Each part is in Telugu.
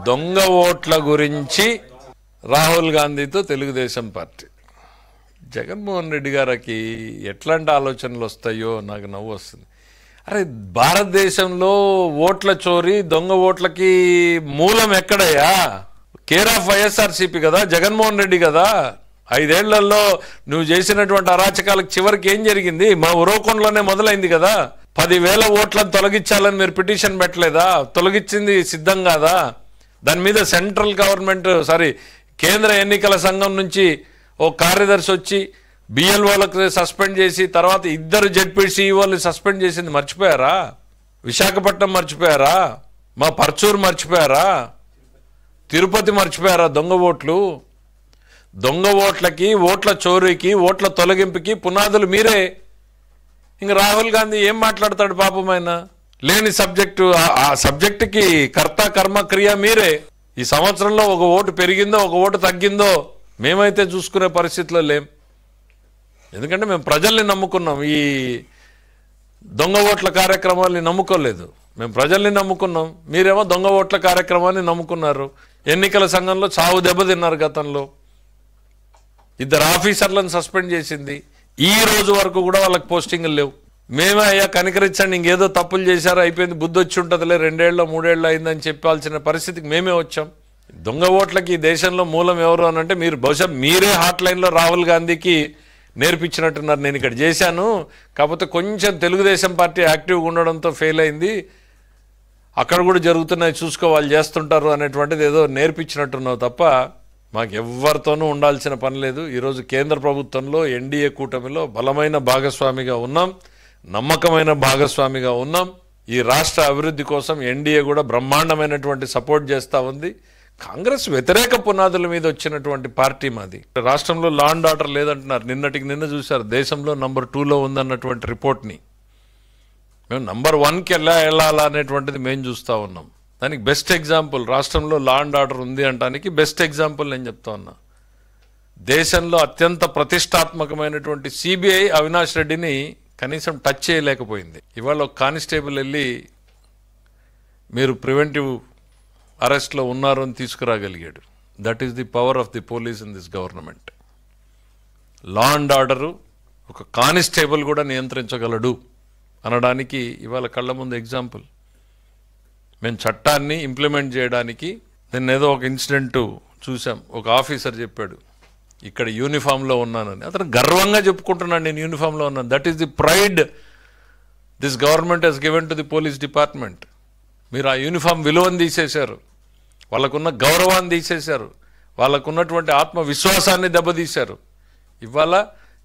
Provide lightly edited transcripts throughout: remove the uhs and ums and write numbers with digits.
దొంగ ఓట్ల గురించి రాహుల్ గాంధీతో తెలుగుదేశం పార్టీ. జగన్మోహన్ రెడ్డి గారికి ఎట్లాంటి ఆలోచనలు వస్తాయో నాకు నవ్వు వస్తుంది. అరే, భారతదేశంలో ఓట్ల చోరీ, దొంగ ఓట్లకి మూలం ఎక్కడయ్యా? కేర్ ఆఫ్ వైఎస్ఆర్సీపీ కదా, జగన్మోహన్ రెడ్డి కదా. 5 ఏళ్లలో నువ్వు చేసినటువంటి అరాచకాలకు చివరికి ఏం జరిగింది? మా ఉరవకొండలోనే మొదలైంది కదా. 10,000 ఓట్లను తొలగించాలని మీరు పిటిషన్ పెట్టలేదా? తొలగించింది సిద్ధం కాదా? దాని మీద సెంట్రల్ గవర్నమెంట్ కేంద్ర ఎన్నికల సంఘం నుంచి ఓ కార్యదర్శి వచ్చి బిఎల్ఓలకు సస్పెండ్ చేసి తర్వాత 2 జెడ్పీసీఈఓలు సస్పెండ్ చేసింది మర్చిపోయారా? విశాఖపట్నం మర్చిపోయారా? మా పర్చూరు మర్చిపోయారా? తిరుపతి మర్చిపోయారా? దొంగ ఓట్లకి, ఓట్ల చోరీకి, ఓట్ల తొలగింపుకి పునాదులు మీరే. ఇంక రాహుల్ గాంధీ ఏం మాట్లాడతాడు పాపం? ఆయన లేని సబ్జెక్టు, ఆ సబ్జెక్టుకి కర్త కర్మ క్రియ మీరే. ఈ సంవత్సరంలో ఒక ఓటు పెరిగిందో ఒక ఓటు తగ్గిందో మేమైతే చూసుకునే పరిస్థితిలో లేం. ఎందుకంటే మేము ప్రజల్ని నమ్ముకున్నాం, ఈ దొంగ ఓట్ల కార్యక్రమాన్ని నమ్ముకోలేదు. మేము ప్రజల్ని నమ్ముకున్నాం, మీరేమో దొంగ ఓట్ల కార్యక్రమాన్ని నమ్ముకున్నారు. ఎన్నికల సంఘంలో చావు దెబ్బతిన్నారు. గతంలో 2 ఆఫీసర్లను సస్పెండ్ చేసింది. ఈ రోజు వరకు కూడా వాళ్ళకి పోస్టింగ్లు లేవు. మేమే అయ్యా కనికరించండి, ఇంకేదో తప్పులు చేశారు, అయిపోయింది, బుద్ధి వచ్చి ఉంటుందిలే, 2 ఏళ్ళు 3 ఏళ్ళు అయిందని చెప్పాల్సిన పరిస్థితికి మేమే వచ్చాం. దొంగ ఓట్లకి దేశంలో మూలం ఎవరు అని అంటే మీరు బహుశా మీరే హాట్ లైన్లో రాహుల్ గాంధీకి నేర్పించినట్టున్నారు. నేను ఇక్కడ చేశాను, కాకపోతే కొంచెం తెలుగుదేశం పార్టీ యాక్టివ్గా ఉండడంతో ఫెయిల్ అయింది, అక్కడ కూడా జరుగుతున్నాయి చూసుకో, వాళ్ళు చేస్తుంటారు అనేటువంటిది ఏదో నేర్పించినట్టున్నావు తప్ప మాకు ఎవరితోనూ ఉండాల్సిన పని లేదు. ఈరోజు కేంద్ర ప్రభుత్వంలో ఎన్డీఏ కూటమిలో బలమైన భాగస్వామిగా ఉన్నాం, నమ్మకమైన భాగస్వామిగా ఉన్నాం. ఈ రాష్ట్ర అభివృద్ధి కోసం ఎన్డీఏ కూడా బ్రహ్మాండమైనటువంటి సపోర్ట్ చేస్తూ ఉంది. కాంగ్రెస్ వ్యతిరేక పునాదుల మీద వచ్చినటువంటి పార్టీ మాది. రాష్ట్రంలో లా అండ్ ఆర్డర్ లేదంటున్నారు. నిన్న చూశారు, దేశంలో నంబర్ 2లో ఉందన్నటువంటి రిపోర్ట్ని. మేము నంబర్ 1కి వెళ్ళాలా అనేటువంటిది మేము చూస్తూ ఉన్నాం. దానికి బెస్ట్ ఎగ్జాంపుల్ రాష్ట్రంలో లా అండ్ ఆర్డర్ ఉంది అనడానికి బెస్ట్ ఎగ్జాంపుల్ నేను చెప్తా ఉన్నా. దేశంలో అత్యంత ప్రతిష్టాత్మకమైనటువంటి సిబిఐ అవినాష్ రెడ్డిని కనీసం టచ్ చేయలేకపోయింది. ఇవాళ ఒక కానిస్టేబుల్ వెళ్ళి మీరు ప్రివెంటివ్ అరెస్ట్లో ఉన్నారు అని తీసుకురాగలిగాడు. That is the power of the police in this government. Law and order ఒక కానిస్టేబుల్ కూడా నియంత్రించగలడు అనడానికి ఇవాళ కళ్ళ ముందు ఎగ్జాంపుల్. మేము చట్టాన్ని ఇంప్లిమెంట్ చేయడానికి నేను ఏదో ఒక ఇన్సిడెంట్ చూసాం. ఒక ఆఫీసర్ చెప్పాడు, ఇక్కడ యూనిఫామ్లో ఉన్నానని. అతను గర్వంగా చెప్పుకుంటున్నాడు, నేను యూనిఫామ్లో ఉన్నాను. That is the pride this government has given to the police department. మీరు ఆ యూనిఫామ్ విలువను తీసేశారు, వాళ్ళకున్న గౌరవాన్ని తీసేశారు, వాళ్ళకున్నటువంటి ఆత్మవిశ్వాసాన్ని దెబ్బతీశారు. ఇవాళ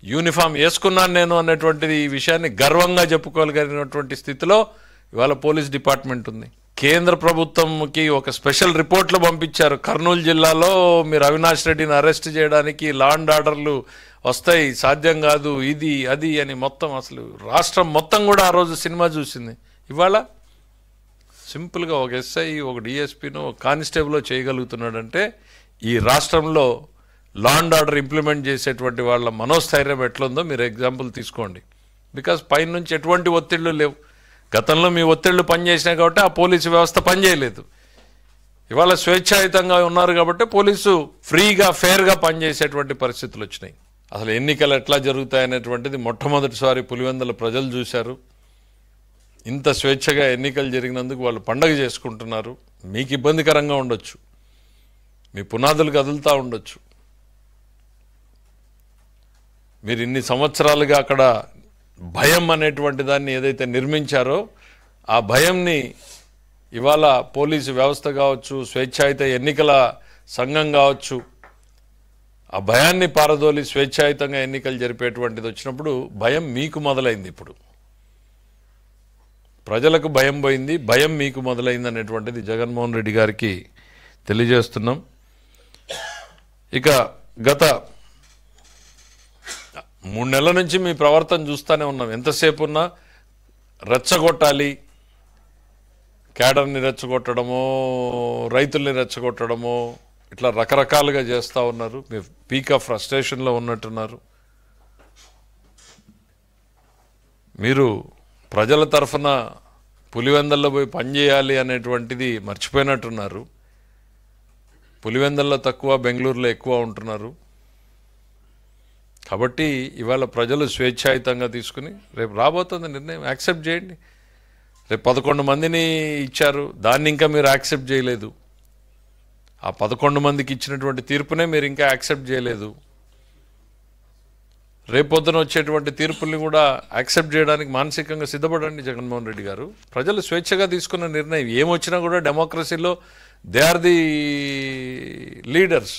యూనిఫామ్ వేసుకున్నాను నేను అనేటువంటిది ఈ విషయాన్ని గర్వంగా చెప్పుకోగలిగినటువంటి స్థితిలో ఇవాళ పోలీస్ డిపార్ట్మెంట్ ఉంది. కేంద్ర ప్రభుత్వంకి ఒక స్పెషల్ రిపోర్ట్లు పంపించారు. కర్నూలు జిల్లాలో మీరు అవినాష్ రెడ్డిని అరెస్ట్ చేయడానికి లా అండ్ ఆర్డర్లు వస్తాయి, సాధ్యం కాదు, ఇది అది అని మొత్తం అసలు రాష్ట్రం మొత్తం కూడా ఆ రోజు సినిమా చూసింది. ఇవాళ సింపుల్గా ఒక ఎస్ఐ, ఒక డిఎస్పీను, ఒక కానిస్టేబుల్ చేయగలుగుతున్నాడంటే ఈ రాష్ట్రంలో లా అండ్ ఆర్డర్ ఇంప్లిమెంట్ చేసేటువంటి వాళ్ళ మనోస్థైర్యం ఎట్లుందో మీరు ఎగ్జాంపుల్ తీసుకోండి. బికాజ్ పైనుంచి ఎటువంటి ఒత్తిళ్లు లేవు. గతంలో మీ ఒత్తిళ్లు పనిచేసినాయి కాబట్టి ఆ పోలీసు వ్యవస్థ పనిచేయలేదు. ఇవాళ స్వేచ్ఛాయుతంగా ఉన్నారు కాబట్టి పోలీసు ఫ్రీగా ఫెయిర్గా పనిచేసేటువంటి పరిస్థితులు వచ్చినాయి. అసలు ఎన్నికలు ఎట్లా జరుగుతాయనేటువంటిది మొట్టమొదటిసారి పులివెందుల ప్రజలు చూశారు. ఇంత స్వేచ్ఛగా ఎన్నికలు జరిగినందుకు వాళ్ళు పండగ చేసుకుంటున్నారు. మీకు ఇబ్బందికరంగా ఉండొచ్చు, మీ పునాదులు కదులుతూ ఉండొచ్చు. మీరు ఇన్ని సంవత్సరాలుగా అక్కడ భయం అనేటువంటి దాన్ని ఏదైతే నిర్మించారో ఆ భయంని ఇవాళ పోలీసు వ్యవస్థ కావచ్చు, స్వేచ్ఛాయుత ఎన్నికల సంఘం కావచ్చు, ఆ భయాన్ని పారదోలి స్వేచ్ఛాయుతంగా ఎన్నికలు జరిపేటువంటిది వచ్చినప్పుడు భయం మీకు మొదలైంది. ఇప్పుడు ప్రజలకు భయం పోయింది, భయం మీకు మొదలైంది అనేటువంటిది జగన్మోహన్ రెడ్డి గారికి తెలియజేస్తున్నాం. ఇక గత 3 నెలల నుంచి మీ ప్రవర్తన చూస్తూనే ఉన్నాం. ఎంతసేపు ఉన్నా రెచ్చగొట్టాలి, క్యాడర్ని రెచ్చగొట్టడమో, రైతుల్ని రెచ్చగొట్టడమో, ఇట్లా రకరకాలుగా చేస్తూ ఉన్నారు. మీ పీక్ ఆఫ్ ఫ్రస్ట్రేషన్లో ఉన్నట్టున్నారు. మీరు ప్రజల తరఫున పులివెందల్లో పోయి పనిచేయాలి అనేటువంటిది మర్చిపోయినట్టున్నారు. పులివెందల్లో తక్కువ, బెంగళూరులో ఎక్కువ ఉంటున్నారు. కాబట్టి ఇవాళ ప్రజలు స్వేచ్ఛాయుతంగా తీసుకుని రేపు రాబోతుంది నిర్ణయం, యాక్సెప్ట్ చేయండి. రేపు 11 మందిని ఇచ్చారు, దాన్ని ఇంకా మీరు యాక్సెప్ట్ చేయలేదు. ఆ 11 మందికి ఇచ్చినటువంటి తీర్పునే మీరు ఇంకా యాక్సెప్ట్ చేయలేదు. రేపొద్దున వచ్చేటువంటి తీర్పుల్ని కూడా యాక్సెప్ట్ చేయడానికి మానసికంగా సిద్ధపడండి జగన్మోహన్ రెడ్డి గారు. ప్రజలు స్వేచ్ఛగా తీసుకున్న నిర్ణయం ఏమొచ్చినా కూడా డెమోక్రసీలో దే ఆర్ ది లీడర్స్.